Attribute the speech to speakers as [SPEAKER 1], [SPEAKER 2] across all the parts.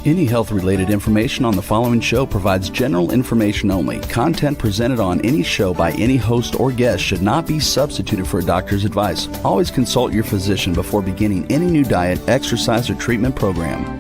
[SPEAKER 1] Any health-related information on the following show provides general information only. Content presented on any show by any host or guest should not be substituted for a doctor's advice. Always consult your physician before beginning any new diet, exercise, or treatment program.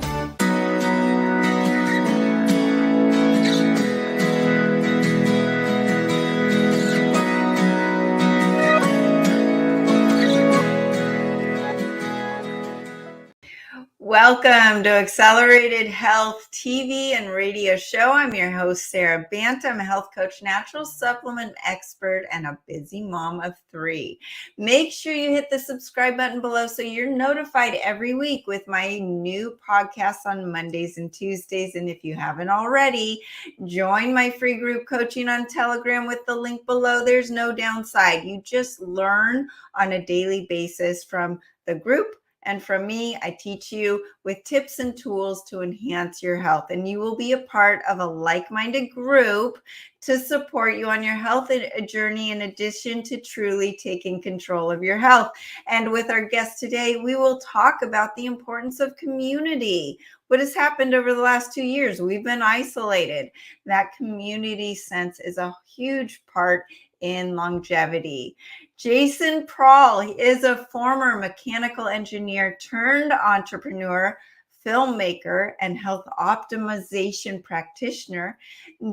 [SPEAKER 2] Welcome to Accelerated Health TV and radio show. I'm your host, Sarah Banta. I'm a health coach, natural supplement expert, and a busy mom of 3. Make sure you hit the subscribe button below so you're notified every week with my new podcasts on Mondays and Tuesdays. And if you haven't already, join my free group coaching on Telegram with the link below. There's no downside. You just learn on a daily basis from the group. And from me, I teach you with tips and tools to enhance your health. And you will be a part of a like-minded group to support you on your health journey, in addition to truly taking control of your health. And with our guest today, we will talk about the importance of community. What has happened over the last 2 years? We've been isolated. That community sense is a huge part in longevity. Jason Prahl is a former mechanical engineer turned entrepreneur, filmmaker, and health optimization practitioner.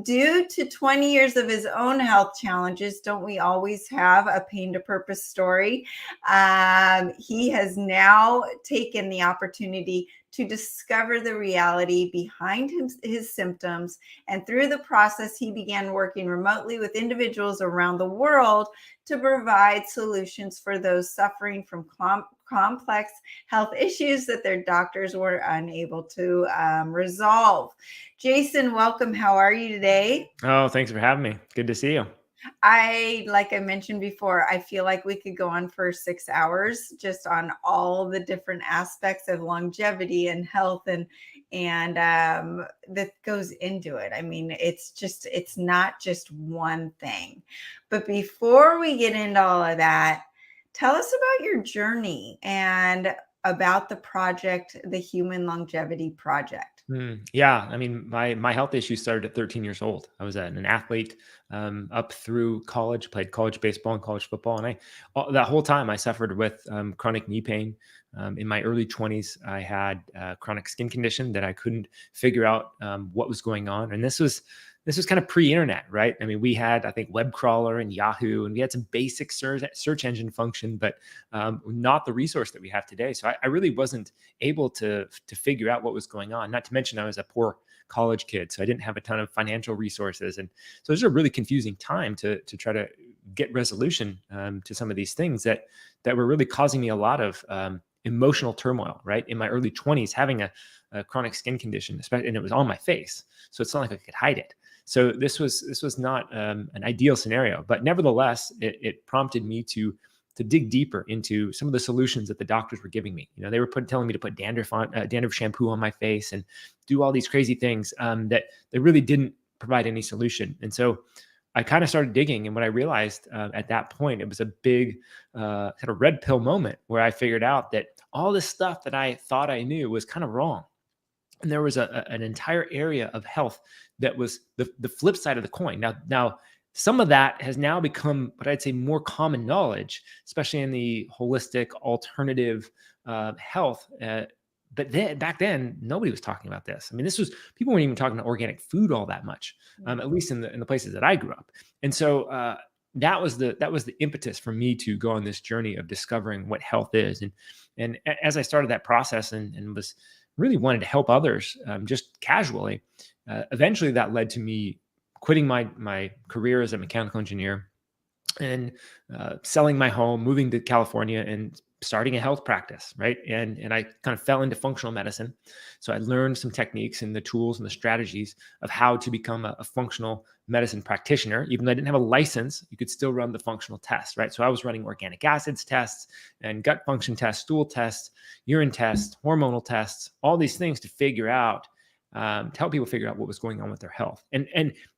[SPEAKER 2] Due to 20 years of his own health challenges, don't we always have a pain to purpose story? He has now taken the opportunity to discover the reality behind his symptoms. And through the process, he began working remotely with individuals around the world to provide solutions for those suffering from complex health issues that their doctors were unable to resolve. Jason, welcome. How are you today?
[SPEAKER 3] Oh, thanks for having me. Good to see you.
[SPEAKER 2] Like I mentioned before, I feel like we could go on for 6 hours just on all the different aspects of longevity and health and that goes into it. I mean, it's not just one thing. But before we get into all of that, tell us about your journey and about the project, the Human Longevity Project.
[SPEAKER 3] Yeah, I mean, my health issues started at 13 years old. I was an athlete up through college, played college baseball and college football, and that whole time I suffered with chronic knee pain. In my early 20s, I had a chronic skin condition that I couldn't figure out what was going on, and this was kind of pre-internet, right? I mean, we had, I think, web crawler and Yahoo, and we had some basic search engine function, but not the resource that we have today. So I really wasn't able to figure out what was going on. Not to mention I was a poor college kid, so I didn't have a ton of financial resources. And so it was a really confusing time to try to get resolution to some of these things that were really causing me a lot of emotional turmoil, right? In my early 20s, having a chronic skin condition, especially, and it was on my face. So it's not like I could hide it. So this was not an ideal scenario, but nevertheless, it prompted me to dig deeper into some of the solutions that the doctors were giving me. You know, they were telling me to put dandruff shampoo on my face and do all these crazy things that they really didn't provide any solution. And so I kind of started digging, and what I realized at that point, it was a big kind of red pill moment where I figured out that all this stuff that I thought I knew was kind of wrong. And there was an entire area of health that was the flip side of the coin. Now, some of that has now become what I'd say more common knowledge, especially in the holistic alternative health. But then back then, nobody was talking about this. I mean, people weren't even talking about organic food all that much, at least in the places that I grew up. And so that was the impetus for me to go on this journey of discovering what health is. And as I started that process and was really wanted to help others just casually, eventually that led to me quitting my career as a mechanical engineer and selling my home, moving to California, and starting a health practice, right? And I kind of fell into functional medicine. So I learned some techniques and the tools and the strategies of how to become a functional medicine practitioner. Even though I didn't have a license, you could still run the functional test, right? So I was running organic acids tests and gut function tests, stool tests, urine tests, hormonal tests, all these things to figure out, to help people figure out what was going on with their health. And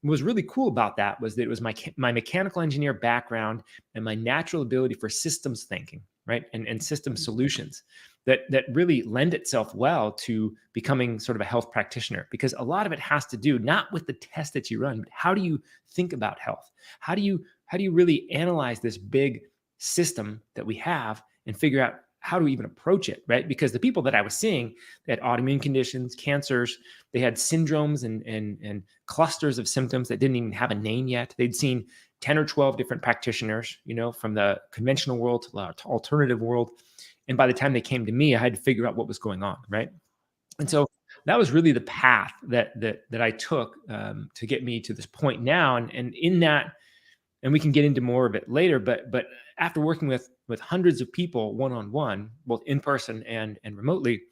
[SPEAKER 3] what was really cool about that was that it was my mechanical engineer background and my natural ability for systems thinking, right? And system solutions that really lend itself well to becoming sort of a health practitioner, because a lot of it has to do not with the test that you run, but how do you think about health? How do you really analyze this big system that we have and figure out how to even approach it, right? Because the people that I was seeing, they had autoimmune conditions, cancers, they had syndromes and clusters of symptoms that didn't even have a name yet. They'd seen 10 or 12 different practitioners, from the conventional world to the alternative world. And by the time they came to me, I had to figure out what was going on, right? And so that was really the path that I took to get me to this point now. And in that, and we can get into more of it later, but after working with hundreds of people one-on-one, both in person and remotely,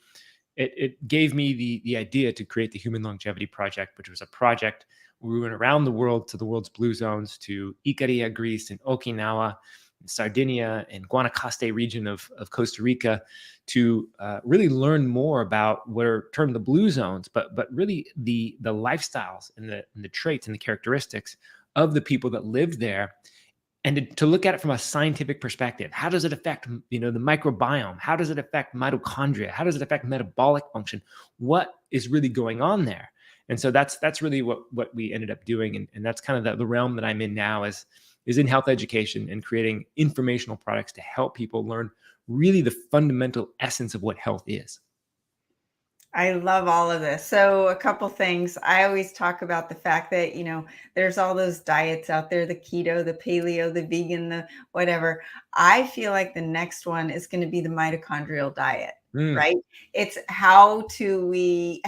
[SPEAKER 3] it gave me the idea to create the Human Longevity Project, which was a project where we went around the world to the world's blue zones, to Ikaria, Greece, and Okinawa, and Sardinia, and Guanacaste region of Costa Rica, to really learn more about what are termed the blue zones, but really the lifestyles and the traits and the characteristics of the people that lived there, and to look at it from a scientific perspective. How does it affect, the microbiome? How does it affect mitochondria? How does it affect metabolic function? What is really going on there? And so that's really what we ended up doing. And that's kind of the realm that I'm in now, is in health education and creating informational products to help people learn really the fundamental essence of what health is.
[SPEAKER 2] I love all of this. So a couple things. I always talk about the fact that, there's all those diets out there, the keto, the paleo, the vegan, the whatever. I feel like the next one is going to be the mitochondrial diet, right? It's how do we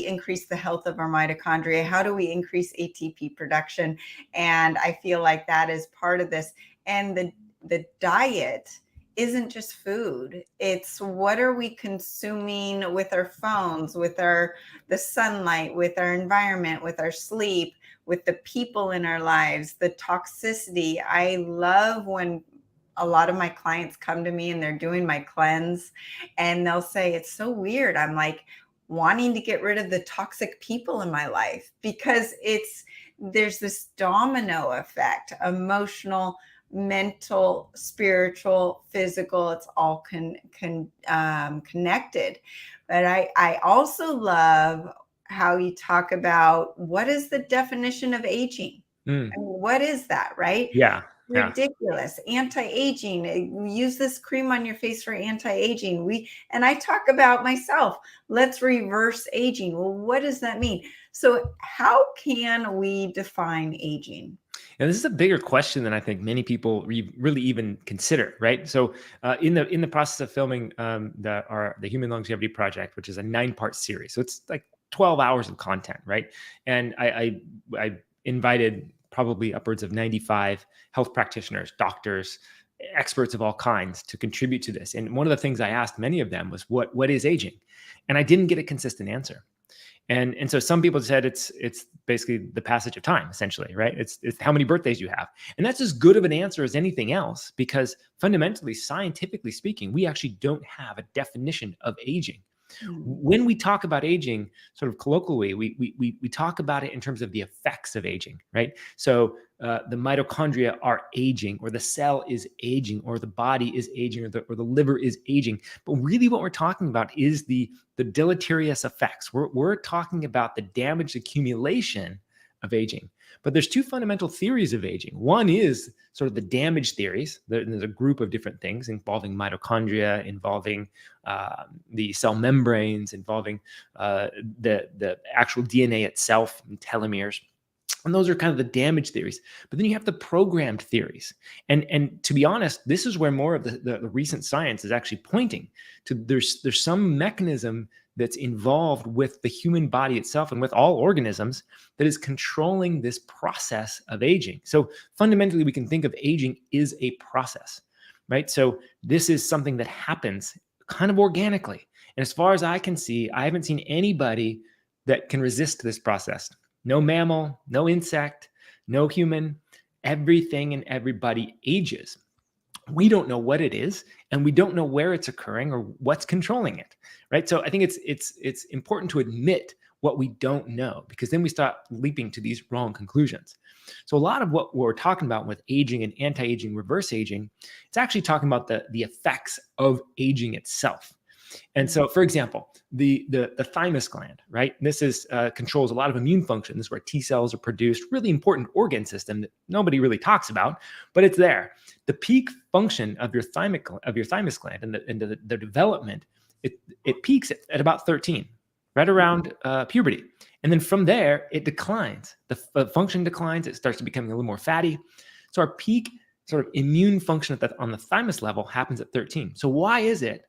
[SPEAKER 2] increase the health of our mitochondria? How do we increase ATP production? And I feel like that is part of this. And the diet isn't just food. It's what are we consuming with our phones, with the sunlight, with our environment, with our sleep, with the people in our lives, the toxicity. I love when a lot of my clients come to me and they're doing my cleanse and they'll say, it's so weird. I'm like wanting to get rid of the toxic people in my life, because there's this domino effect, emotional, mental, spiritual, physical. It's all connected. But I also love how you talk about what is the definition of aging. I mean, what is that, right?
[SPEAKER 3] Yeah.
[SPEAKER 2] Ridiculous. Anti-aging. Use this cream on your face for anti-aging. And I talk about myself. Let's reverse aging. Well, what does that mean? So how can we define aging?
[SPEAKER 3] And this is a bigger question than I think many people really even consider, right? So in the process of filming the Human Longevity Project, which is a 9-part series, so it's like 12 hours of content, right? And I invited probably upwards of 95 health practitioners, doctors, experts of all kinds to contribute to this. And one of the things I asked many of them was, what is aging? And I didn't get a consistent answer. And so some people said it's basically the passage of time, essentially, right? It's how many birthdays you have. And that's as good of an answer as anything else, because fundamentally, scientifically speaking, we actually don't have a definition of aging. When we talk about aging, sort of colloquially, we talk about it in terms of the effects of aging, right? So the mitochondria are aging, or the cell is aging, or the body is aging, or the liver is aging. But really what we're talking about is the deleterious effects. We're talking about the damage accumulation of aging. But there's two fundamental theories of aging. One is sort of the damage theories. There's a group of different things involving mitochondria, involving the cell membranes, involving the actual DNA itself, and telomeres. And those are kind of the damage theories. But then you have the programmed theories. And to be honest, this is where more of the recent science is actually pointing to. There's some mechanism that's involved with the human body itself and with all organisms that is controlling this process of aging. So fundamentally, we can think of aging is a process, right? So this is something that happens kind of organically. And as far as I can see, I haven't seen anybody that can resist this process. No mammal, no insect, no human. Everything and everybody ages. We don't know what it is, and we don't know where it's occurring or what's controlling it, right? So I think it's important to admit what we don't know, because then we start leaping to these wrong conclusions. So a lot of what we're talking about with aging and anti-aging, reverse aging, it's actually talking about the effects of aging itself. And so, for example, the thymus gland, right? This is controls a lot of immune function. This is where T cells are produced. Really important organ system that nobody really talks about, but it's there. The peak function of your thymus gland and the development, it peaks at about 13, right around puberty. And then from there, it declines. The function declines. It starts to becoming a little more fatty. So our peak sort of immune function on the thymus level happens at 13. So why is it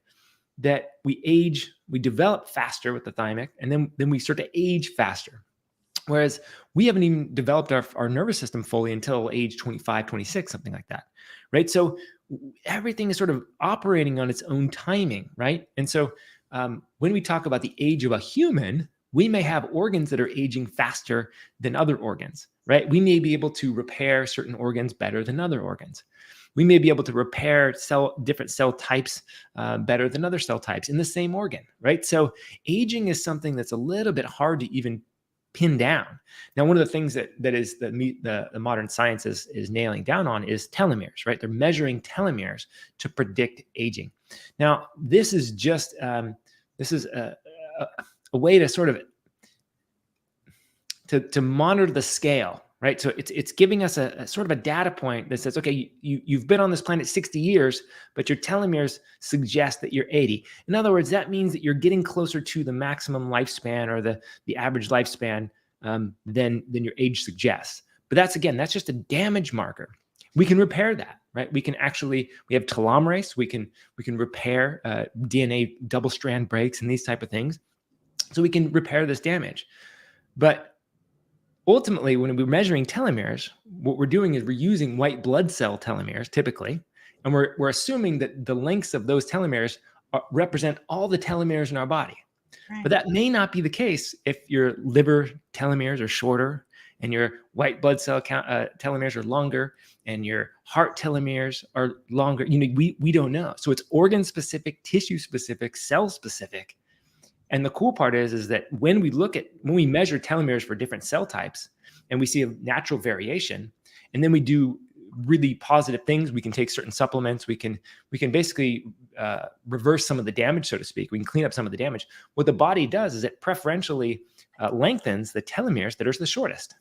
[SPEAKER 3] that we age, we develop faster with the thymic, and then we start to age faster? Whereas we haven't even developed our nervous system fully until age 25, 26, something like that, right? So everything is sort of operating on its own timing, right? And so when we talk about the age of a human, we may have organs that are aging faster than other organs, right? We may be able to repair certain organs better than other organs. We may be able to repair different cell types better than other cell types in the same organ, right? So aging is something that's a little bit hard to even pin down. Now, one of the things that is the modern science is nailing down on is telomeres, right? They're measuring telomeres to predict aging. Now, this is just a way to sort of to monitor the scale, right? So it's giving us a sort of a data point that says, okay, you've been on this planet 60 years, but your telomeres suggest that you're 80. In other words, that means that you're getting closer to the maximum lifespan or the average lifespan than your age suggests. But that's just a damage marker. We can repair that, right? We have telomerase. We can repair DNA double strand breaks and these type of things. So we can repair this damage. But ultimately, when we're measuring telomeres, what we're doing is we're using white blood cell telomeres typically, and we're assuming that the lengths of those telomeres represent all the telomeres in our body. Right. But that may not be the case if your liver telomeres are shorter and your white blood cell telomeres are longer and your heart telomeres are longer. We don't know. So it's organ specific, tissue specific, cell specific. And the cool part is that when we measure telomeres for different cell types and we see a natural variation, and then we do really positive things, we can take certain supplements, we can basically reverse some of the damage, so to speak. We can clean up some of the damage. What the body does is it preferentially lengthens the telomeres that are the shortest,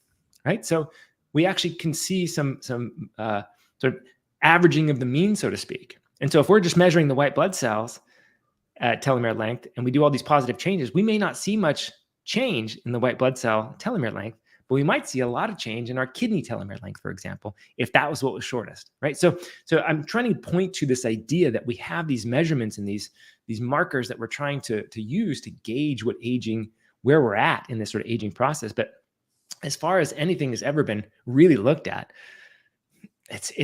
[SPEAKER 3] right? So we actually can see some sort of averaging of the mean, so to speak. And so if we're just measuring the white blood cells at telomere length, and we do all these positive changes, we may not see much change in the white blood cell telomere length, but we might see a lot of change in our kidney telomere length, for example, if that was what was shortest, right? So I'm trying to point to this idea that we have these measurements and these markers that we're trying to use to gauge where we're at in this sort of aging process. But as far as anything has ever been really looked at,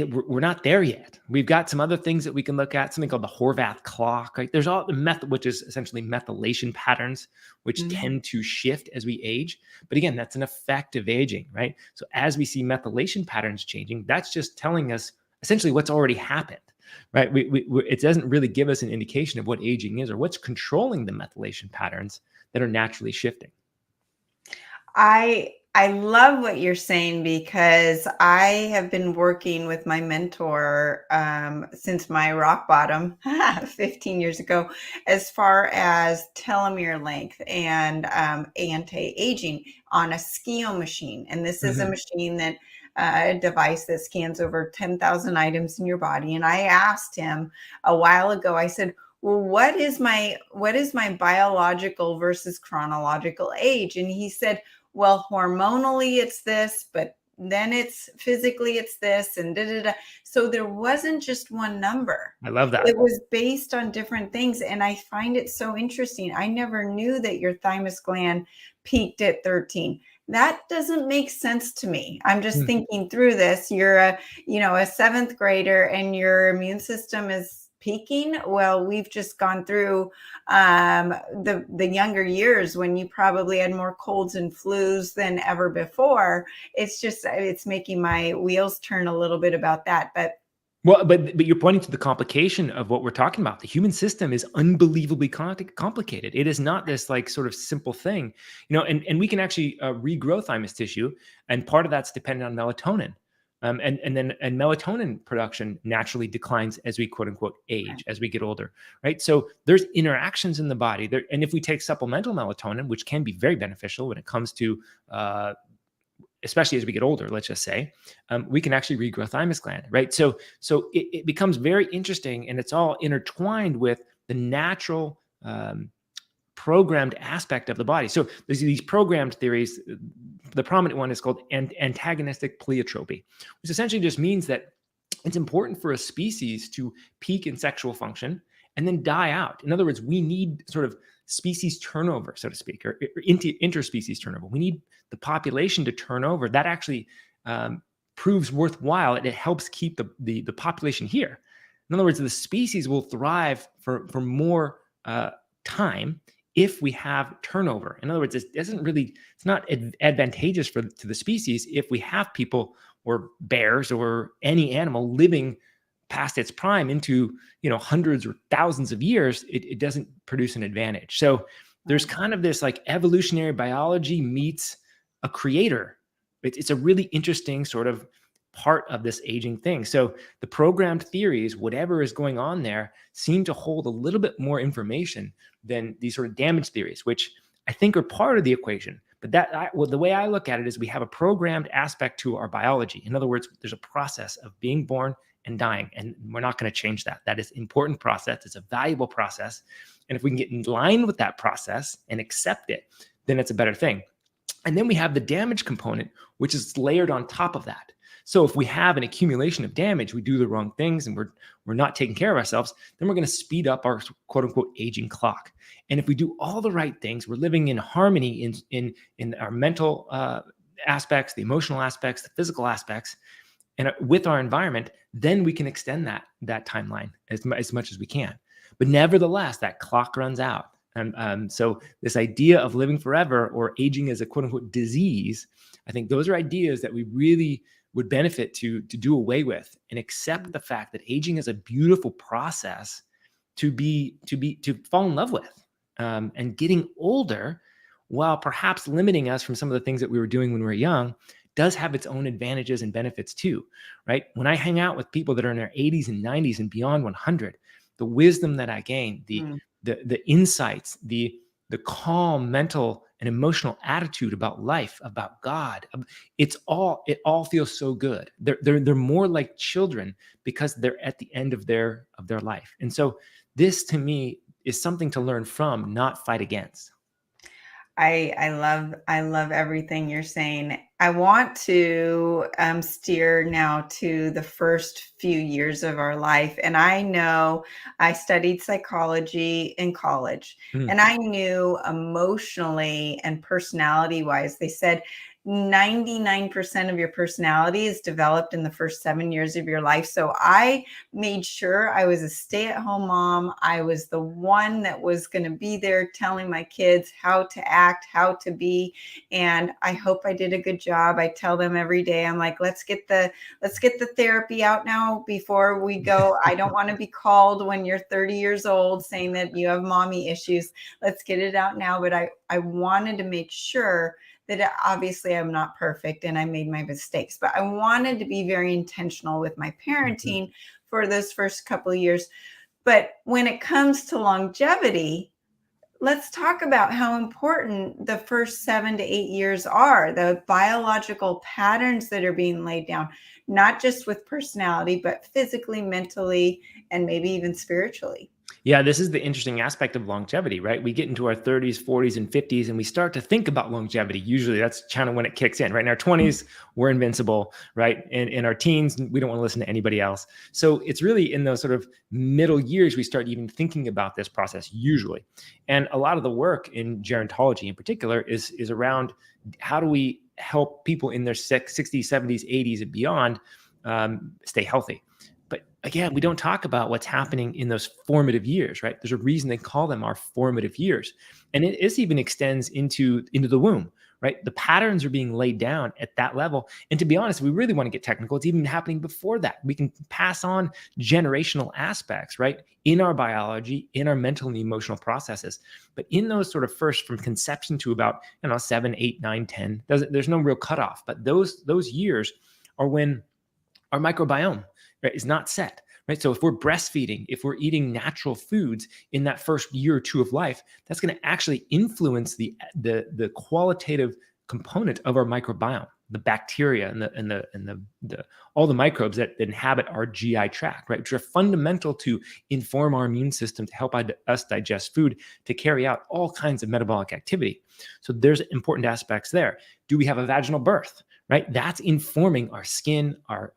[SPEAKER 3] we're not there yet. We've got some other things that we can look at, something called the Horvath clock. Right? There's all the method, which is essentially methylation patterns, which tend to shift as we age. But again, that's an effect of aging, right? So as we see methylation patterns changing, that's just telling us essentially what's already happened, right? It doesn't really give us an indication of what aging is or what's controlling the methylation patterns that are naturally shifting.
[SPEAKER 2] I love what you're saying because I have been working with my mentor since my rock bottom 15 years ago, as far as telomere length and anti-aging on a Skio machine. And this is a machine that a device that scans over 10,000 items in your body. And I asked him a while ago, I said, well, what is my biological versus chronological age? And he said, well, hormonally it's this, but then it's physically it's this, and da-da-da. So there wasn't just one number.
[SPEAKER 3] I love that.
[SPEAKER 2] It was based on different things. And I find it so interesting. I never knew that your thymus gland peaked at 13. That doesn't make sense to me. I'm just thinking through this. You're a seventh grader and your immune system is peaking. Well, we've just gone through the younger years when you probably had more colds and flus than ever before. It's making my wheels turn a little bit about that.
[SPEAKER 3] But you're pointing to the complication of what we're talking about. The human system is unbelievably complicated. It is not this like sort of simple thing, and we can actually regrow thymus tissue. And part of that's dependent on melatonin. And melatonin production naturally declines as we quote unquote age, as we get older, right? So there's interactions in the body there. And if we take supplemental melatonin, which can be very beneficial when it comes to, especially as we get older, let's just say, we can actually regrow thymus gland, right? So it becomes very interesting, and it's all intertwined with the natural programmed aspect of the body. So there's these programmed theories. The prominent one is called antagonistic pleiotropy, which essentially just means that it's important for a species to peak in sexual function and then die out. In other words, we need sort of species turnover, so to speak, or interspecies turnover. We need the population to turn over. That actually proves worthwhile. It helps keep the population here. In other words, the species will thrive for more time if we have turnover. In other words, it's not advantageous to the species if we have people or bears or any animal living past its prime into, hundreds or thousands of years. It doesn't produce an advantage. So there's kind of this like evolutionary biology meets a creator. It's a really interesting sort of part of this aging thing. So the programmed theories, whatever is going on there, seem to hold a little bit more information than these sort of damage theories, which I think are part of the equation. But the way I look at it is we have a programmed aspect to our biology. In other words, there's a process of being born and dying, and we're not going to change that. That is an important process. It's a valuable process. And if we can get in line with that process and accept it, then it's a better thing. And then we have the damage component, which is layered on top of that. So if we have an accumulation of damage, we do the wrong things, and we're not taking care of ourselves, then we're going to speed up our quote unquote aging clock. And if we do all the right things, we're living in harmony in our mental aspects, the emotional aspects, the physical aspects, and with our environment, then we can extend that timeline as much as we can. But nevertheless, that clock runs out. And so this idea of living forever or aging as a quote unquote disease, I think those are ideas that we really would benefit to do away with and accept the fact that aging is a beautiful process to fall in love with, and getting older, while perhaps limiting us from some of the things that we were doing when we were young, does have its own advantages and benefits too, right? When I hang out with people that are in their 80s and 90s and beyond 100, the wisdom that I gain, the insights, the calm mental and emotional attitude about life, about God, it all feels so good. They're more like children because they're at the end of their life. And so this to me is something to learn from, not fight against.
[SPEAKER 2] I love everything you're saying. I want to steer now to the first few years of our life. And I know I studied psychology in college, and I knew emotionally and personality wise, they said 99% of your personality is developed in the first 7 years of your life. So I made sure I was a stay-at-home mom. I was the one that was going to be there telling my kids how to act, how to be. And I hope I did a good job. I tell them every day, I'm like, let's get the therapy out now before we go. I don't want to be called when you're 30 years old saying that you have mommy issues. Let's get it out now. But I wanted to make sure that obviously I'm not perfect and I made my mistakes, but I wanted to be very intentional with my parenting for those first couple of years. But when it comes to longevity, let's talk about how important the first 7 to 8 years are, the biological patterns that are being laid down, not just with personality, but physically, mentally, and maybe even spiritually.
[SPEAKER 3] Yeah, this is the interesting aspect of longevity, right? We get into our 30s, 40s, and 50s, and we start to think about longevity. Usually that's kind of when it kicks in, right? In our 20s, we're invincible, right? And in our teens, we don't want to listen to anybody else. So it's really in those sort of middle years, we start even thinking about this process usually. And a lot of the work in gerontology in particular is around how do we help people in their 60s, 70s, 80s, and beyond stay healthy. But again, we don't talk about what's happening in those formative years, right? There's a reason they call them our formative years. And it even extends into the womb, right? The patterns are being laid down at that level. And to be honest, we really want to get technical. It's even happening before that. We can pass on generational aspects, right? In our biology, in our mental and emotional processes. But in those sort of first from conception to about, 7, 8, 9, 10, there's no real cutoff. But those years are when our microbiome, right, is not set. Right. So if we're breastfeeding, if we're eating natural foods in that first year or two of life, that's going to actually influence the qualitative component of our microbiome, the bacteria and the all the microbes that inhabit our GI tract, right, which are fundamental to inform our immune system, to help us digest food, to carry out all kinds of metabolic activity. So there's important aspects there. Do we have a vaginal birth? Right, that's informing our skin, our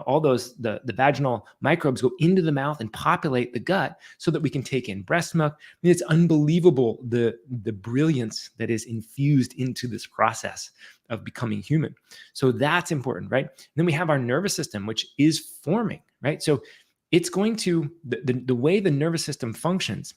[SPEAKER 3] all those the vaginal microbes go into the mouth and populate the gut so that we can take in breast milk. I mean, it's unbelievable the brilliance that is infused into this process of becoming human. So that's important, right? And then we have our nervous system, which is forming, right? So it's going to the way the nervous system functions.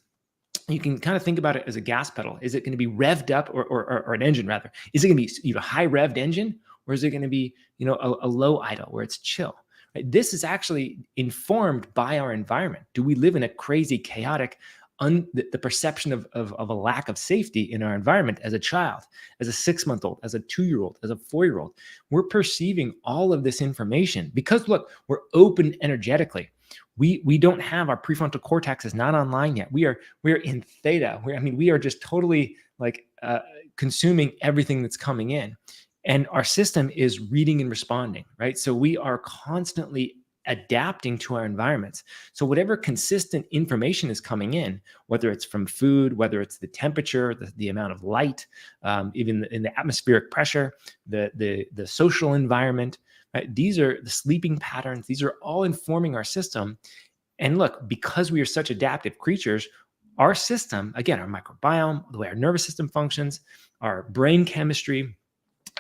[SPEAKER 3] You can kind of think about it as a gas pedal. Is it going to be revved up, or an engine rather? Is it going to be high revved engine, or is it going to be a low idle where it's chill? Right? This is actually informed by our environment. Do we live in a crazy, chaotic, the perception of a lack of safety in our environment as a child, as a 6-month-old, as a 2-year-old, as a 4-year-old? We're perceiving all of this information because, look, we're open energetically. We don't have our prefrontal cortex is not online yet. We're in theta. We are just totally consuming everything that's coming in, and our system is reading and responding, right? So we are constantly adapting to our environments. So whatever consistent information is coming in, whether it's from food, whether it's the temperature, the amount of light, even in the atmospheric pressure, the social environment, right? These are the sleeping patterns. These are all informing our system. And look, because we are such adaptive creatures, our system, again, our microbiome, the way our nervous system functions, our brain chemistry,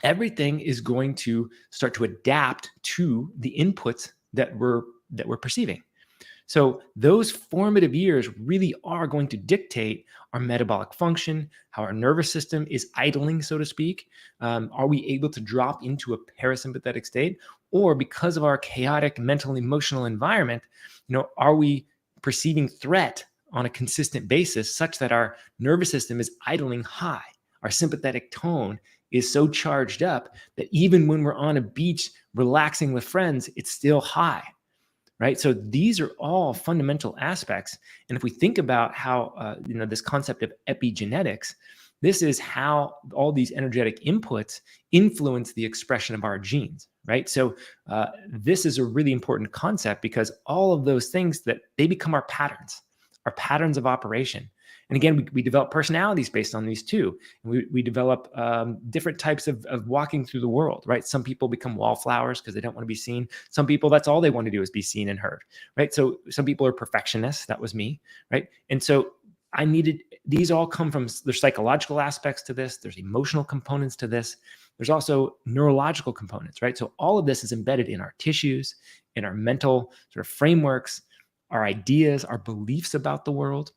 [SPEAKER 3] everything is going to start to adapt to the inputs that we're perceiving. So those formative years really are going to dictate our metabolic function, how our nervous system is idling, so to speak. Are we able to drop into a parasympathetic state? Or because of our chaotic mental and emotional environment, are we perceiving threat on a consistent basis such that our nervous system is idling high? Our sympathetic tone is so charged up that even when we're on a beach relaxing with friends, it's still high. Right. So these are all fundamental aspects. And if we think about how, this concept of epigenetics, this is how all these energetic inputs influence the expression of our genes. Right. So this is a really important concept because all of those things that they become our patterns of operation. And again, we develop personalities based on these too. And we develop different types of walking through the world, right? Some people become wallflowers because they don't want to be seen. Some people, that's all they want to do is be seen and heard, right? So some people are perfectionists. That was me, right? And so these all come from, there's psychological aspects to this. There's emotional components to this. There's also neurological components, right? So all of this is embedded in our tissues, in our mental sort of frameworks, our ideas, our beliefs about the world.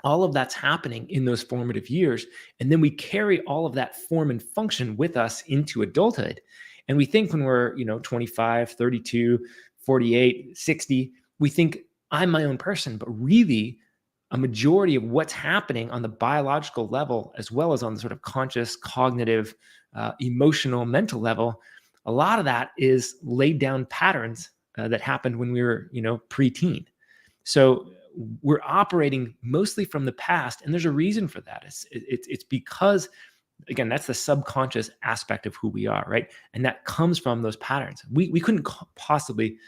[SPEAKER 3] All of that's happening in those formative years. And then we carry all of that form and function with us into adulthood. And we think when we're, 25, 32, 48, 60, we think I'm my own person, but really a majority of what's happening on the biological level, as well as on the sort of conscious, cognitive, emotional, mental level, a lot of that is laid down patterns that happened when we were, preteen. So we're operating mostly from the past, and there's a reason for that. It's because, again, that's the subconscious aspect of who we are, right? And that comes from those patterns. We couldn't possibly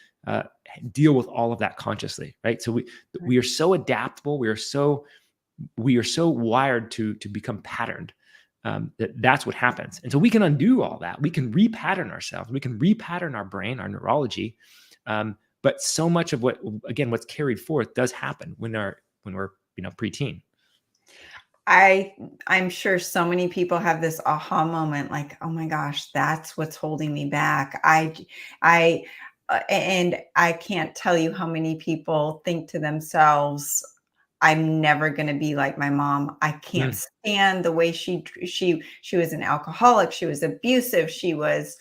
[SPEAKER 3] deal with all of that consciously, right? So we are so adaptable. We are so wired to become patterned. That's what happens. And so we can undo all that. We can repattern ourselves. We can repattern our brain, our neurology. But so much of what's carried forth does happen when we're preteen.
[SPEAKER 2] I'm sure so many people have this aha moment, like, oh my gosh, that's what's holding me back. And I can't tell you how many people think to themselves, I'm never going to be like my mom. I can't stand the way she was an alcoholic. She was abusive. She was,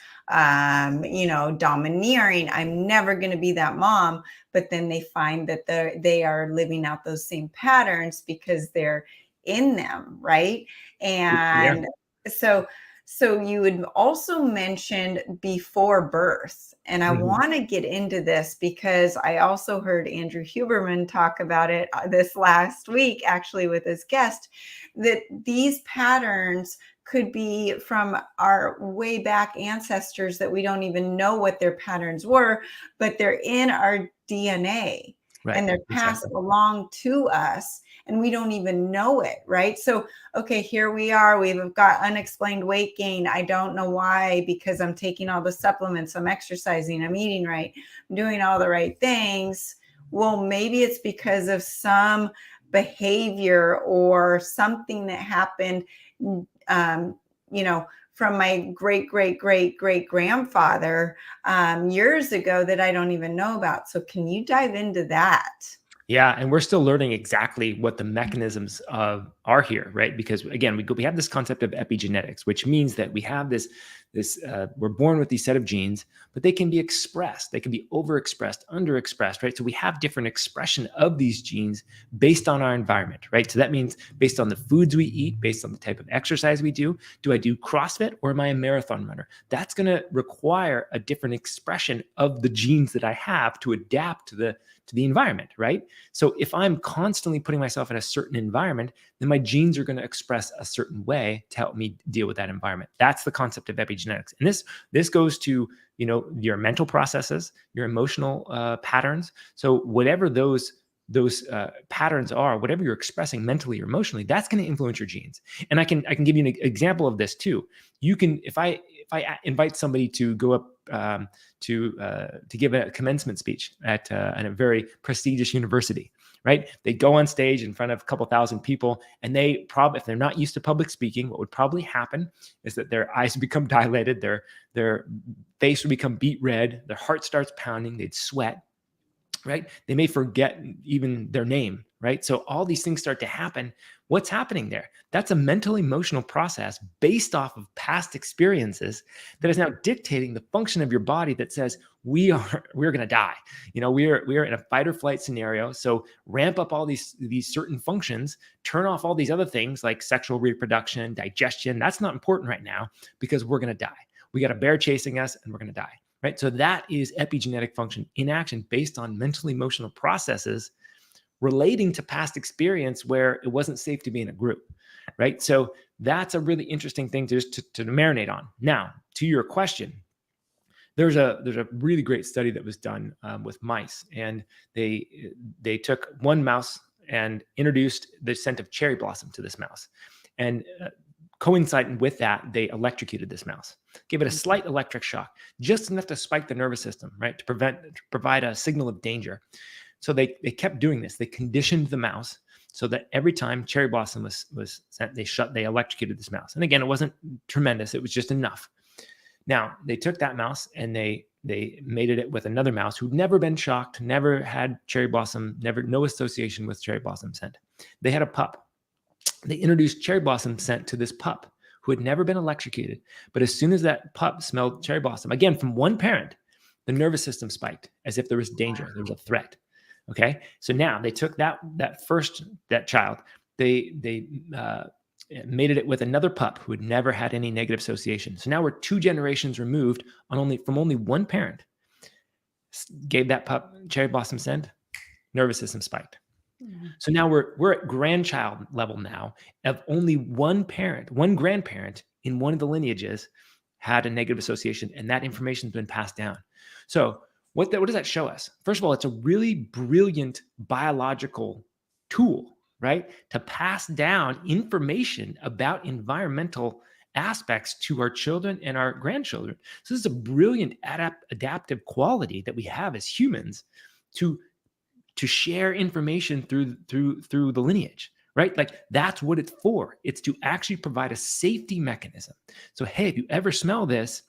[SPEAKER 2] domineering. I'm never going to be that mom. But then they find that they are living out those same patterns because they're in them. Right. And so So you had also mentioned before birth, and I
[SPEAKER 3] Mhm.
[SPEAKER 2] want to get into this because I also heard Andrew Huberman talk about it this last week, actually with his guest, that these patterns could be from our way back ancestors that we don't even know what their patterns were, but they're in our DNA
[SPEAKER 3] Right.
[SPEAKER 2] and they're passed
[SPEAKER 3] Exactly.
[SPEAKER 2] along to us and we don't even know it, right? So okay, here we are. We've got unexplained weight gain. I don't know why, because I'm taking all the supplements, I'm exercising, I'm eating right, I'm doing all the right things. Well, maybe it's because of some behavior or something that happened, you know, from my great grandfather years ago that I don't even know about. So, can you dive into that?
[SPEAKER 3] Yeah, and we're still learning exactly what the mechanisms are here, right? Because again, we have this concept of epigenetics, which means that we have this we're born with these set of genes, but they can be expressed, they can be overexpressed, underexpressed, right? So we have different expression of these genes based on our environment, right? So that means based on the foods we eat, based on the type of exercise we do. Do I do CrossFit or am I a marathon runner? That's going to require a different expression of the genes that I have to adapt to the environment, right? So if I'm constantly putting myself in a certain environment, then my genes are going to express a certain way to help me deal with that environment. That's the concept of epigenetics. And this goes to, your mental processes, your emotional patterns. So whatever those patterns are, whatever you're expressing mentally or emotionally, that's going to influence your genes. And I can give you an example of this too. You can, if I invite somebody to go up to give a commencement speech at a very prestigious university, right? They go on stage in front of a couple thousand people, and they probably, if they're not used to public speaking, what would probably happen is that their eyes become dilated, their face would become beet red, their heart starts pounding, they'd sweat, right? They may forget even their name, right? So all these things start to happen. What's happening there? That's a mental emotional process based off of past experiences that is now dictating the function of your body that says we're going to die. We're in a fight or flight scenario. So ramp up all these certain functions, turn off all these other things like sexual reproduction, digestion. That's not important right now because we're going to die. We got a bear chasing us and we're going to die. Right. So that is epigenetic function in action based on mental emotional processes relating to past experience where it wasn't safe to be in a group. Right. So that's a really interesting thing to marinate on. Now, to your question, there's a really great study that was done with mice, and they took one mouse and introduced the scent of cherry blossom to this mouse. And coinciding with that, they electrocuted this mouse, gave it a slight electric shock, just enough to spike the nervous system, right, to provide a signal of danger. So they kept doing this. They conditioned the mouse so that every time cherry blossom was sent, they electrocuted this mouse. And again, it wasn't tremendous. It was just enough. Now they took that mouse and they mated it with another mouse who'd never been shocked, never had cherry blossom, no association with cherry blossom scent. They had a pup. They introduced cherry blossom scent to this pup who had never been electrocuted. But as soon as that pup smelled cherry blossom, again, from one parent, the nervous system spiked as if there was danger, there was a threat. Okay. So now they took that child, they mated it with another pup who had never had any negative association. So now we're 2 generations removed from only one parent. Gave that pup cherry blossom scent, nervous system spiked. So now we're at grandchild level now of only one grandparent in one of the lineages had a negative association, and that information's been passed down. So what does that show us? First of all, it's a really brilliant biological tool, right? To pass down information about environmental aspects to our children and our grandchildren. So this is a brilliant adaptive quality that we have as humans to share information through the lineage, right? Like that's what it's for. It's to actually provide a safety mechanism. So, hey, if you ever smell this,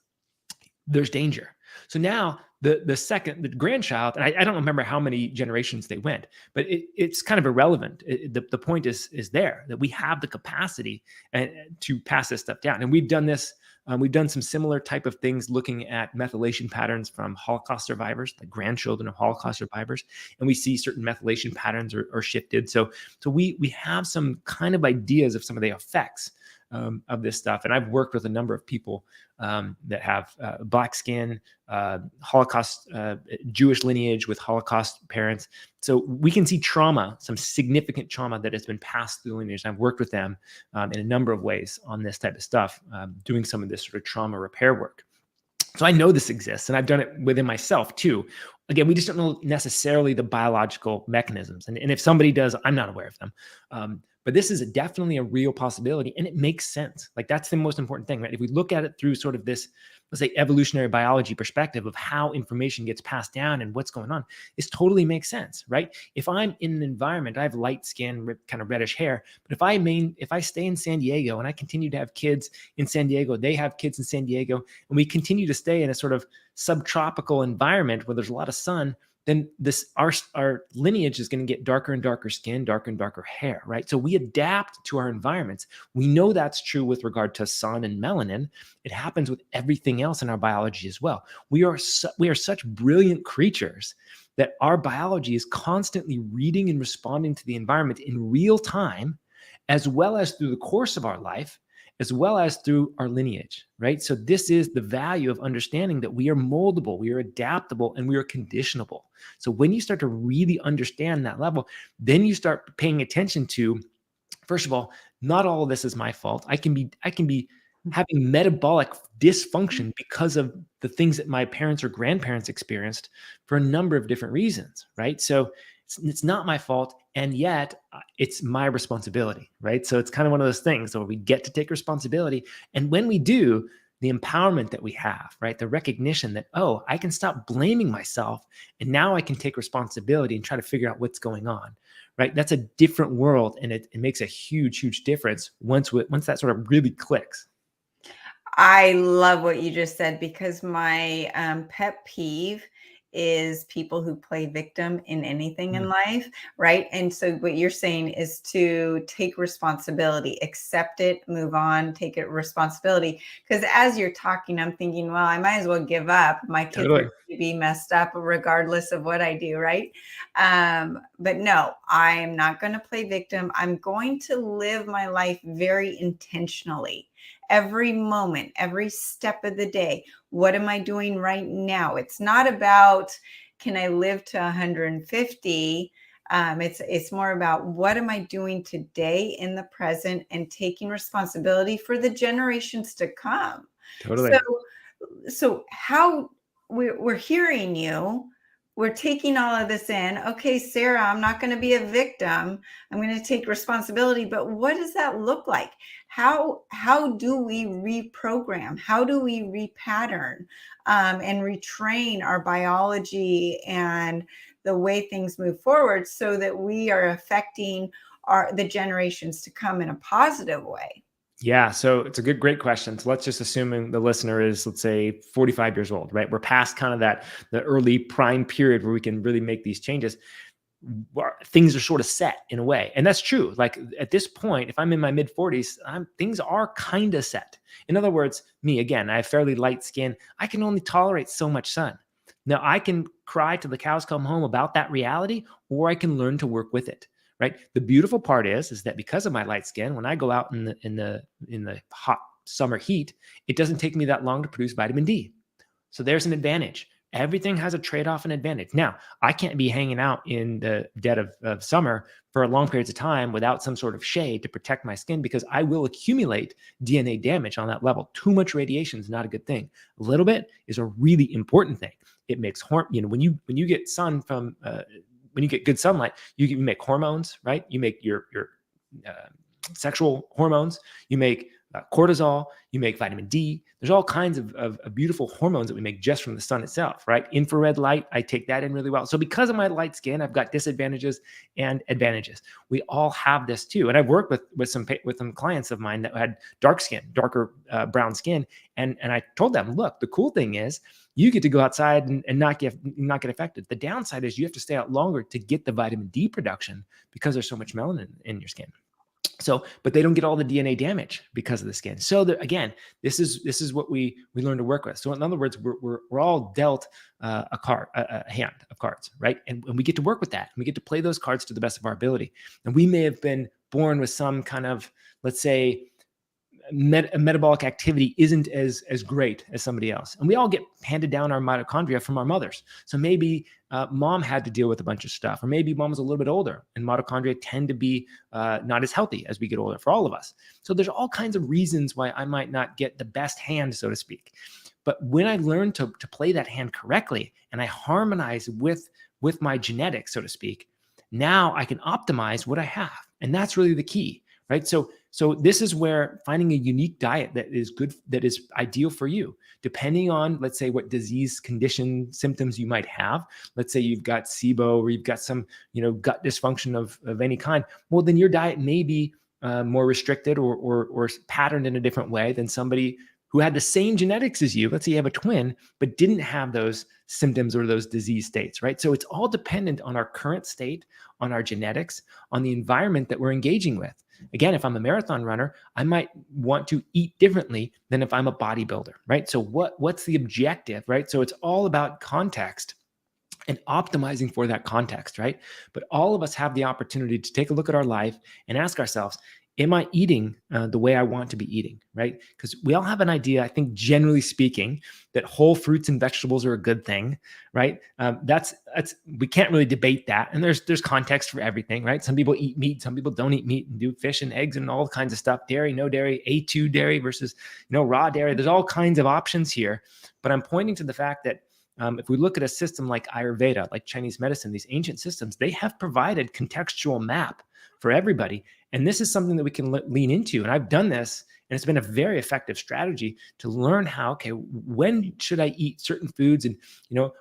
[SPEAKER 3] there's danger. So now the grandchild, and I don't remember how many generations they went, but it's kind of irrelevant. The point is there that we have the capacity to pass this stuff down. And we've done this. We've done some similar type of things looking at methylation patterns from Holocaust survivors, the grandchildren of Holocaust survivors, and we see certain methylation patterns are shifted. So we have some kind of ideas of some of the effects of this stuff. And I've worked with a number of people that have Black skin, Holocaust, Jewish lineage with Holocaust parents. So we can see trauma, some significant trauma that has been passed through lineage. I've worked with them in a number of ways on this type of stuff, doing some of this sort of trauma repair work. So I know this exists, and I've done it within myself too. Again, we just don't know necessarily the biological mechanisms. And if somebody does, I'm not aware of them. But this is definitely a real possibility, and it makes sense. Like, that's the most important thing, right? If we look at it through sort of this, let's say, evolutionary biology perspective of how information gets passed down and what's going on, this totally makes sense, right? If I'm in an environment, I have light skin, kind of reddish hair, but if I stay in San Diego and I continue to have kids in San Diego, they have kids in San Diego, and we continue to stay in a sort of subtropical environment where there's a lot of sun, then our lineage is going to get darker and darker skin, darker and darker hair, right? So we adapt to our environments. We know that's true with regard to sun and melanin. It happens with everything else in our biology as well. We are such brilliant creatures that our biology is constantly reading and responding to the environment in real time, as well as through the course of our life, as well as through our lineage, right? So this is the value of understanding that we are moldable, we are adaptable, and we are conditionable. So when you start to really understand that level, then you start paying attention to, first of all, not all of this is my fault. I can be having metabolic dysfunction because of the things that my parents or grandparents experienced for a number of different reasons, right? So it's not my fault, and yet it's my responsibility, right? So it's kind of one of those things where we get to take responsibility. And when we do, the empowerment that we have, right? The recognition that, oh, I can stop blaming myself, and now I can take responsibility and try to figure out what's going on, right? That's a different world, and it makes a huge, huge difference once that sort of really clicks.
[SPEAKER 2] I love what you just said, because my pet peeve is people who play victim in anything in life, right? And so what you're saying is to take responsibility, accept it, move on, take it responsibility. Because as you're talking, I'm thinking, well, I might as well give up. My kids are going to be messed up regardless of what I do, right? But no, I'm not going to play victim. I'm going to live my life very intentionally. Every moment, every step of the day. What am I doing right now? It's not about, can I live to 150? It's more about, what am I doing today in the present, and taking responsibility for the generations to come.
[SPEAKER 3] Totally.
[SPEAKER 2] So how we're hearing you. We're taking all of this in. Okay, Sarah, I'm not going to be a victim. I'm going to take responsibility. But what does that look like? How do we reprogram? How do we repattern and retrain our biology and the way things move forward, so that we are affecting the generations to come in a positive way?
[SPEAKER 3] Yeah, so it's a great question. So let's just assume the listener is, let's say, 45 years old, right? We're past kind of the early prime period where we can really make these changes. Things are sort of set in a way. And that's true. Like, at this point, if I'm in my mid 40s, things are kind of set. In other words, me, again, I have fairly light skin. I can only tolerate so much sun. Now, I can cry till the cows come home about that reality, or I can learn to work with it. Right. The beautiful part is that because of my light skin, when I go out in the hot summer heat, it doesn't take me that long to produce vitamin D. So there's an advantage. Everything has a trade-off and advantage. Now, I can't be hanging out in the dead of summer for long periods of time without some sort of shade to protect my skin, because I will accumulate DNA damage on that level. Too much radiation is not a good thing. A little bit is a really important thing. It makes when you get sun from when you get good sunlight, you make hormones, right? You make your sexual hormones, you make cortisol, you make vitamin D. There's all kinds of beautiful hormones that we make just from the sun itself, right? Infrared light, I take that in really well. So because of my light skin, I've got disadvantages and advantages. We all have this too. And I've worked with some clients of mine that had darker brown skin. And I told them, look, the cool thing is you get to go outside and not get affected. The downside is you have to stay out longer to get the vitamin D production because there's so much melanin in your skin. So, but they don't get all the DNA damage because of the skin. So again, this is what we learn to work with. So in other words, we're all dealt a hand of cards, right? And we get to work with that. We get to play those cards to the best of our ability. And we may have been born with some kind of, let's say, metabolic activity isn't as great as somebody else. And we all get handed down our mitochondria from our mothers. So maybe mom had to deal with a bunch of stuff, or maybe mom was a little bit older and mitochondria tend to be not as healthy as we get older for all of us. So there's all kinds of reasons why I might not get the best hand, so to speak. But when I learn to play that hand correctly and I harmonize with my genetics, so to speak, now I can optimize what I have. And that's really the key, right? So this is where finding a unique diet that is good, that is ideal for you, depending on, let's say, what disease, condition, symptoms you might have. Let's say you've got SIBO, or you've got some, gut dysfunction of any kind. Well, then your diet may be more restricted or patterned in a different way than somebody who had the same genetics as you. Let's say you have a twin, but didn't have those symptoms or those disease states, right? So it's all dependent on our current state, on our genetics, on the environment that we're engaging with. Again, if I'm a marathon runner, I might want to eat differently than if I'm a bodybuilder, right? So what's the objective, right? So it's all about context and optimizing for that context, right? But all of us have the opportunity to take a look at our life and ask ourselves, am I eating the way I want to be eating, right? Because we all have an idea, I think, generally speaking, that whole fruits and vegetables are a good thing, right? That's we can't really debate that. And there's context for everything, right? Some people eat meat, some people don't eat meat, and do fish and eggs and all kinds of stuff. Dairy, no dairy, A2 dairy versus raw dairy. There's all kinds of options here. But I'm pointing to the fact that if we look at a system like Ayurveda, like Chinese medicine, these ancient systems, they have provided contextual map for everybody. And this is something that we can lean into. And I've done this, and it's been a very effective strategy to learn how, okay, when should I eat certain foods? And,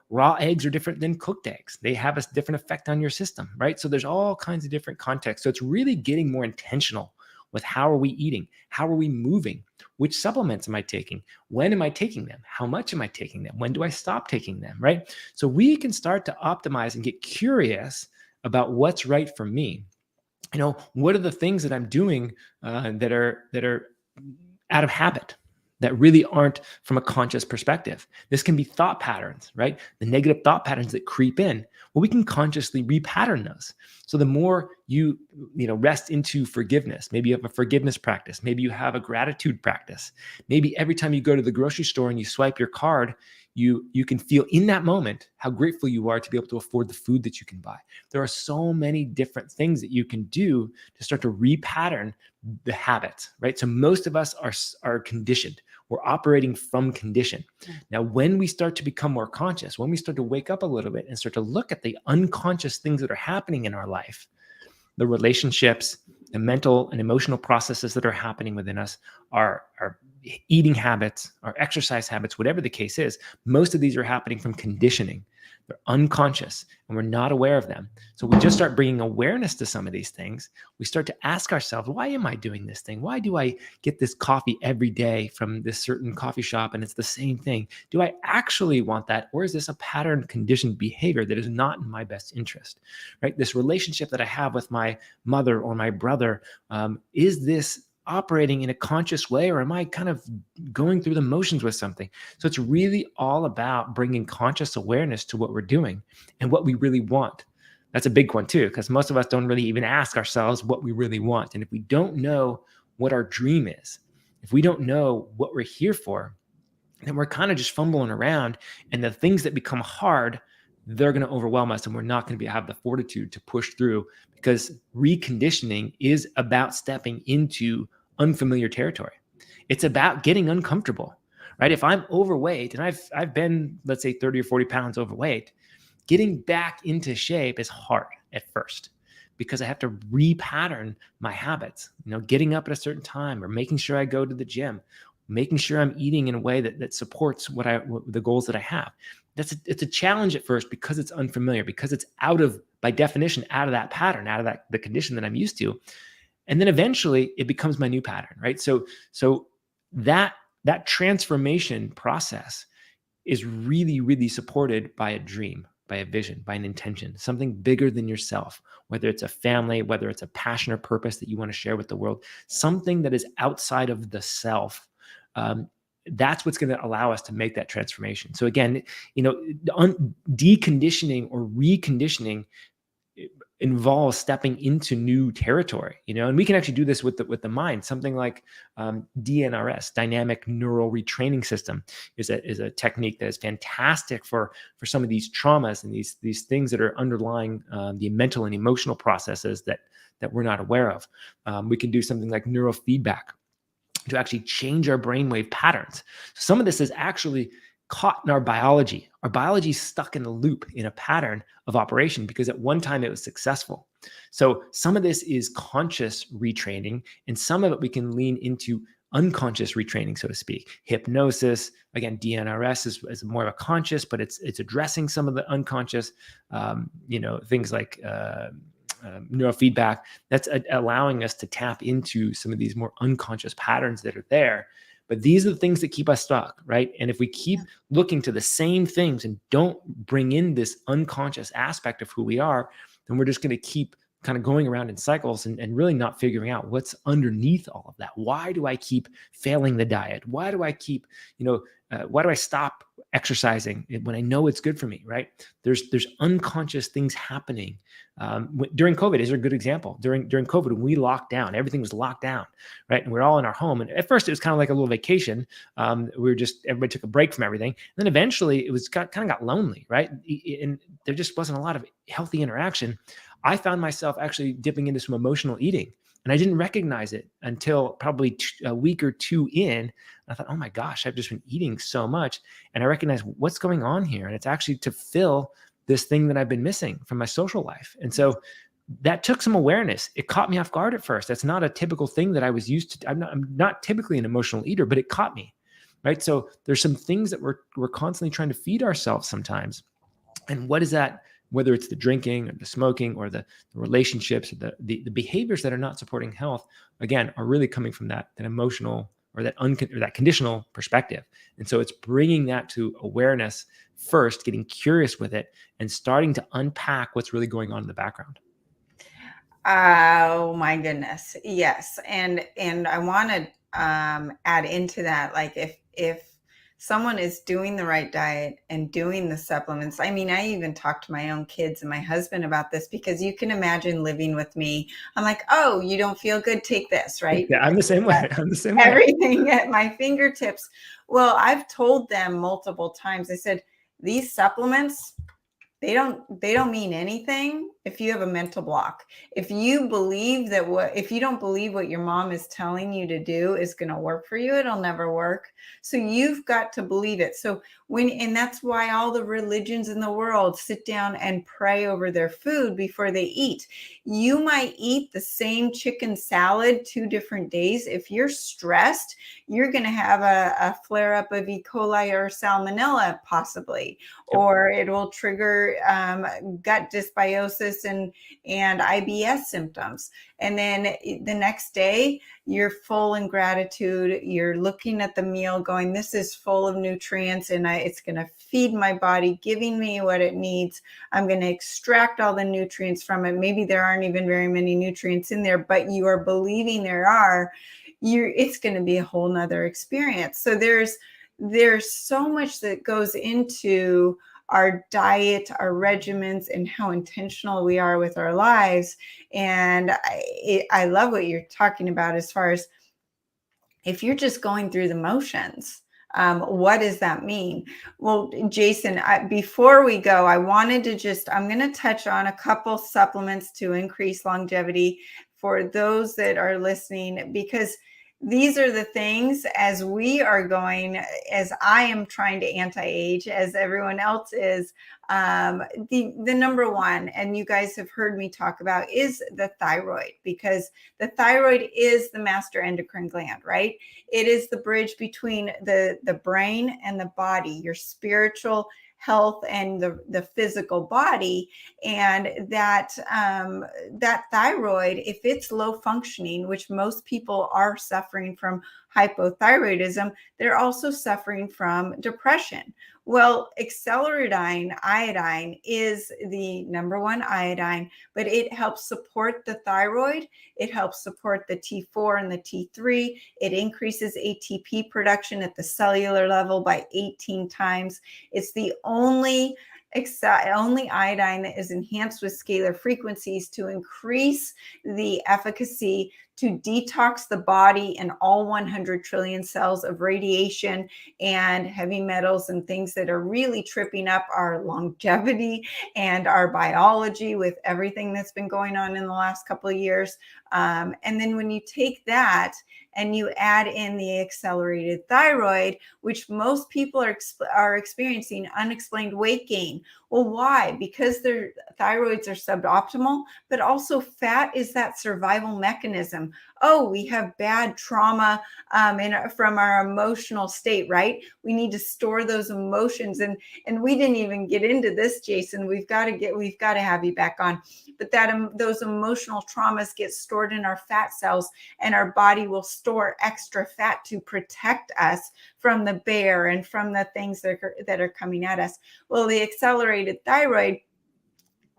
[SPEAKER 3] raw eggs are different than cooked eggs. They have a different effect on your system, right? So there's all kinds of different contexts. So it's really getting more intentional with how are we eating? How are we moving? Which supplements am I taking? When am I taking them? How much am I taking them? When do I stop taking them, right? So we can start to optimize and get curious about what's right for me. What are the things that I'm doing that are out of habit, that really aren't from a conscious perspective? This can be thought patterns, right? The negative thought patterns that creep in. Well, we can consciously repattern those. So the more you rest into forgiveness, maybe you have a forgiveness practice, maybe you have a gratitude practice, maybe every time you go to the grocery store and you swipe your card, you can feel in that moment how grateful you are to be able to afford the food that you can buy. There are so many different things that you can do to start to repattern the habits, right? So most of us are conditioned. We're operating from condition. Now, when we start to become more conscious, when we start to wake up a little bit and start to look at the unconscious things that are happening in our life, the relationships, the mental and emotional processes that are happening within us, our eating habits, our exercise habits, whatever the case is, most of these are happening from conditioning. They're unconscious and we're not aware of them. So we just start bringing awareness to some of these things. We start to ask ourselves, why am I doing this thing? Why do I get this coffee every day from this certain coffee shop and it's the same thing? Do I actually want that? Or is this a pattern conditioned behavior that is not in my best interest, right? This relationship that I have with my mother or my brother, is this operating in a conscious way, or am I kind of going through the motions with something? So it's really all about bringing conscious awareness to what we're doing and what we really want. That's a big one too, because most of us don't really even ask ourselves what we really want. And if we don't know what our dream is, if we don't know what we're here for, then we're kind of just fumbling around, and the things that become hard, they're going to overwhelm us, and we're not going to have the fortitude to push through, because reconditioning is about stepping into unfamiliar territory. It's about getting uncomfortable, right? If I'm overweight and I've been, let's say, 30 or 40 pounds overweight, getting back into shape is hard at first because I have to repattern my habits, getting up at a certain time or making sure I go to the gym, making sure I'm eating in a way that supports the goals that I have. It's a challenge at first because it's unfamiliar, because it's by definition, out of that pattern, out of the condition that I'm used to. And then eventually it becomes my new pattern, right? So that transformation process is really, really supported by a dream, by a vision, by an intention, something bigger than yourself, whether it's a family, whether it's a passion or purpose that you want to share with the world, something that is outside of the self. That's what's going to allow us to make that transformation. So again, deconditioning or reconditioning involves stepping into new territory, and we can actually do this with the mind. Something like DNRS, dynamic neural retraining system, is a technique that is fantastic for some of these traumas and these things that are underlying the mental and emotional processes that we're not aware of. We can do something like neurofeedback to actually change our brainwave patterns. So some of this is actually caught in our biology. Our biology is stuck in a loop, in a pattern of operation, because at one time it was successful. So some of this is conscious retraining, and some of it we can lean into unconscious retraining, so to speak. Hypnosis, again, DNRS is more of a conscious, but it's addressing some of the unconscious, things like neurofeedback. That's allowing us to tap into some of these more unconscious patterns that are there. But these are the things that keep us stuck, right? And if we keep looking to the same things and don't bring in this unconscious aspect of who we are, then we're just going to keep kind of going around in cycles and really not figuring out what's underneath all of that. Why do I keep failing the diet? Why do I keep, why do I stop exercising when I know it's good for me, right? There's unconscious things happening. During COVID is a good example. During COVID, when we locked down, everything was locked down, right? And we're all in our home. And at first it was kind of like a little vacation. Everybody took a break from everything. And then eventually it was kind of got lonely, right? And there just wasn't a lot of healthy interaction. I found myself actually dipping into some emotional eating, and I didn't recognize it until probably a week or two in. I thought, oh my gosh, I've just been eating so much. And I recognized what's going on here. And it's actually to fill this thing that I've been missing from my social life. And so that took some awareness. It caught me off guard at first. That's not a typical thing that I was used to. I'm not typically an emotional eater, but it caught me, right? So there's some things that we're constantly trying to feed ourselves sometimes. And what is that? Whether it's the drinking or the smoking or the relationships, or the behaviors that are not supporting health, again, are really coming from that emotional or that conditional perspective. And so it's bringing that to awareness first, getting curious with it, and starting to unpack what's really going on in the background.
[SPEAKER 2] Oh my goodness. Yes. And I want to add into that, like if someone is doing the right diet and doing the supplements. I mean, I even talk to my own kids and my husband about this, because you can imagine living with me. I'm like, oh, you don't feel good? Take this, right?
[SPEAKER 3] Yeah, I'm the same way.
[SPEAKER 2] Everything at my fingertips. Well, I've told them multiple times. I said, these supplements, they don't mean anything if you have a mental block. If you believe if you don't believe what your mom is telling you to do is going to work for you, it'll never work. So you've got to believe it. So and that's why all the religions in the world sit down and pray over their food before they eat. You might eat the same chicken salad 2 different days. If you're stressed, you're going to have a flare up of E. coli or salmonella possibly, or it will trigger gut dysbiosis and IBS symptoms. And then the next day, you're full in gratitude. You're looking at the meal going, this is full of nutrients, and it's going to feed my body, giving me what it needs. I'm going to extract all the nutrients from it. Maybe there aren't even very many nutrients in there, but you are believing there are. It's going to be a whole nother experience. So there's so much that goes into our diet, our regimens, and how intentional we are with our lives. And I love what you're talking about as far as if you're just going through the motions, what does that mean? Well, Jason, before we go, I wanted to I'm going to touch on a couple supplements to increase longevity for those that are listening, because these are the things as I am trying to anti-age, as everyone else is, the number one, and you guys have heard me talk about, is the thyroid, because the thyroid is the master endocrine gland, right? It is the bridge between the brain and the body, your spiritual health and the physical body. And that thyroid, if it's low functioning, which most people are suffering from hypothyroidism, they're also suffering from depression. Well, Acceleradine iodine is the number one iodine, but it helps support the thyroid. It helps support the T4 and the T3. It increases ATP production at the cellular level by 18 times. It's the only only iodine that is enhanced with scalar frequencies to increase the efficacy to detox the body and all 100 trillion cells of radiation and heavy metals and things that are really tripping up our longevity and our biology with everything that's been going on in the last couple of years. And then when you take that and you add in the accelerated thyroid, which most people are experiencing unexplained weight gain. Well, why? Because their thyroids are suboptimal, but also fat is that survival mechanism. Oh, we have bad trauma from our emotional state, right? We need to store those emotions, and we didn't even get into this, Jason. We've got to have you back on. But those emotional traumas get stored in our fat cells, and our body will store extra fat to protect us from the bear and from the things that are coming at us. Well, the accelerated thyroid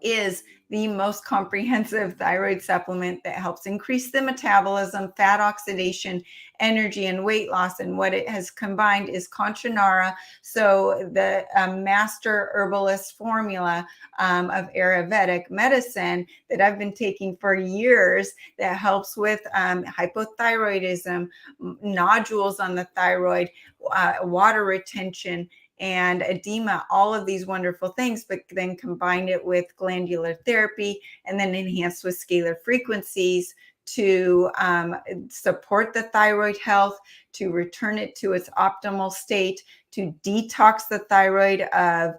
[SPEAKER 2] is the most comprehensive thyroid supplement that helps increase the metabolism, fat oxidation, energy, and weight loss. And what it has combined is Conchinara, so the master herbalist formula of Ayurvedic medicine that I've been taking for years that helps with hypothyroidism, nodules on the thyroid, water retention, and edema, all of these wonderful things, but then combine it with glandular therapy and then enhanced with scalar frequencies to support the thyroid health, to return it to its optimal state, to detox the thyroid of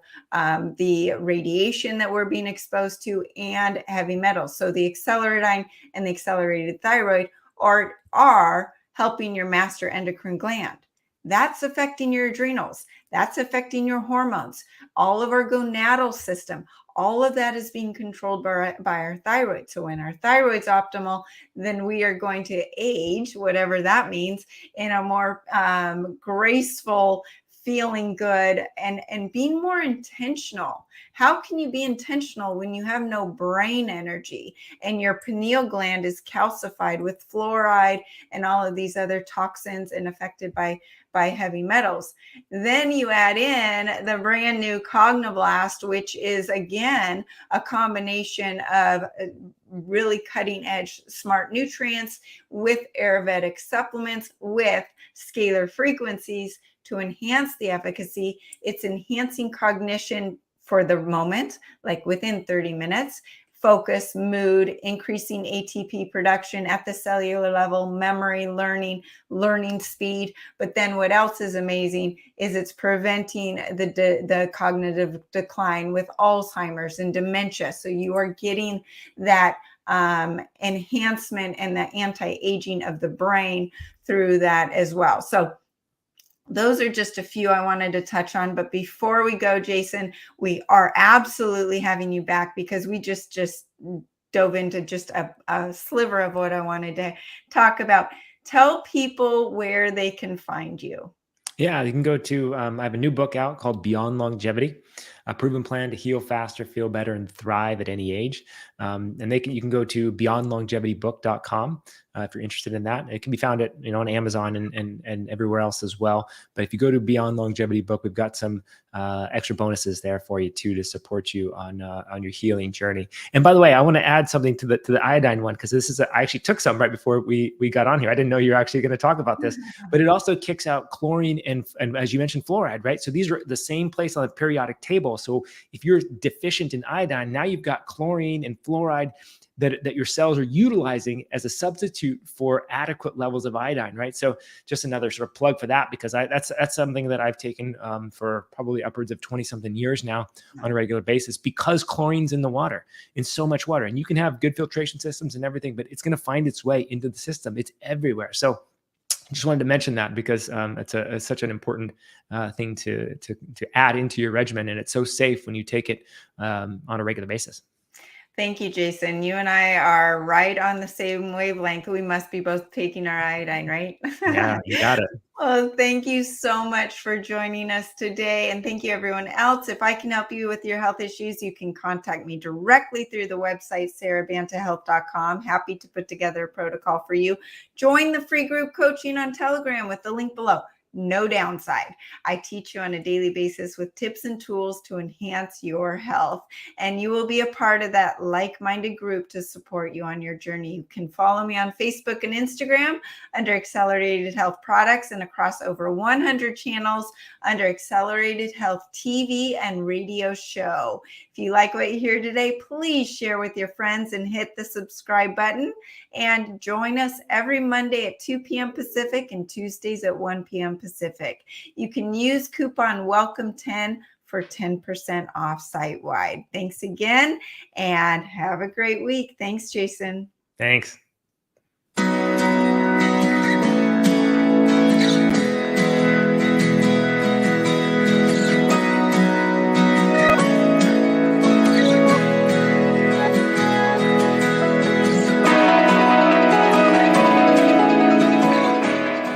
[SPEAKER 2] the radiation that we're being exposed to and heavy metals. So the Acceleradine and the accelerated thyroid are helping your master endocrine gland. That's affecting your adrenals. That's affecting your hormones, all of our gonadal system. All of that is being controlled by our thyroid. So when our thyroid's optimal, then we are going to age, whatever that means, in a more graceful, feeling good, and being more intentional. How can you be intentional when you have no brain energy and your pineal gland is calcified with fluoride and all of these other toxins and affected by heavy metals? Then you add in the brand new Cogniblast, which is again a combination of really cutting edge smart nutrients with Ayurvedic supplements with scalar frequencies to enhance the efficacy. It's enhancing cognition for the moment, like within 30 minutes, focus, mood, increasing ATP production at the cellular level, memory, learning speed. But then what else is amazing is it's preventing the cognitive decline with Alzheimer's and dementia. So you are getting that enhancement and the anti-aging of the brain through that as well. So those are just a few I wanted to touch on. But before we go, Jason, we are absolutely having you back because we just dove into just a sliver of what I wanted to talk about. Tell people where they can find you.
[SPEAKER 3] Yeah, you can go to, I have a new book out called Beyond Longevity, a proven plan to heal faster, feel better, and thrive at any age. And you can go to beyondlongevitybook.com if you're interested in that. It can be found at, on Amazon and everywhere else as well. But if you go to Beyond Longevity Book, we've got some extra bonuses there for you too, to support you on your healing journey. And by the way, I want to add something to the iodine one, because I actually took some right before we got on here. I didn't know you were actually going to talk about this, but it also kicks out chlorine and as you mentioned, fluoride, right? So these are the same place on the periodic table. So if you're deficient in iodine, now you've got chlorine and fluoride that your cells are utilizing as a substitute for adequate levels of iodine, right? So just another sort of plug for that, because that's something that I've taken for probably upwards of 20 something years now on a regular basis, because chlorine's in the water, in so much water. And you can have good filtration systems and everything, but it's going to find its way into the system. It's everywhere. So I just wanted to mention that because it's such an important thing to add into your regimen. And it's so safe when you take it on a regular basis.
[SPEAKER 2] Thank you, Jason. You and I are right on the same wavelength. We must be both taking our iodine, right?
[SPEAKER 3] Yeah, you got it.
[SPEAKER 2] Well, thank you so much for joining us today. And thank you, everyone else. If I can help you with your health issues, you can contact me directly through the website, sarabantahealth.com. Happy to put together a protocol for you. Join the free group coaching on Telegram with the link below. no downside. I teach you on a daily basis with tips and tools to enhance your health. And you will be a part of that like-minded group to support you on your journey. You can follow me on Facebook and Instagram under Accelerated Health Products and across over 100 channels under Accelerated Health TV and radio show. If you like what you hear today, please share with your friends and hit the subscribe button. And join us every Monday at 2 p.m. Pacific and Tuesdays at 1 p.m. Pacific. You can use coupon WELCOME10 for 10% off site-wide. Thanks again and have a great week. Thanks, Jason.
[SPEAKER 3] Thanks.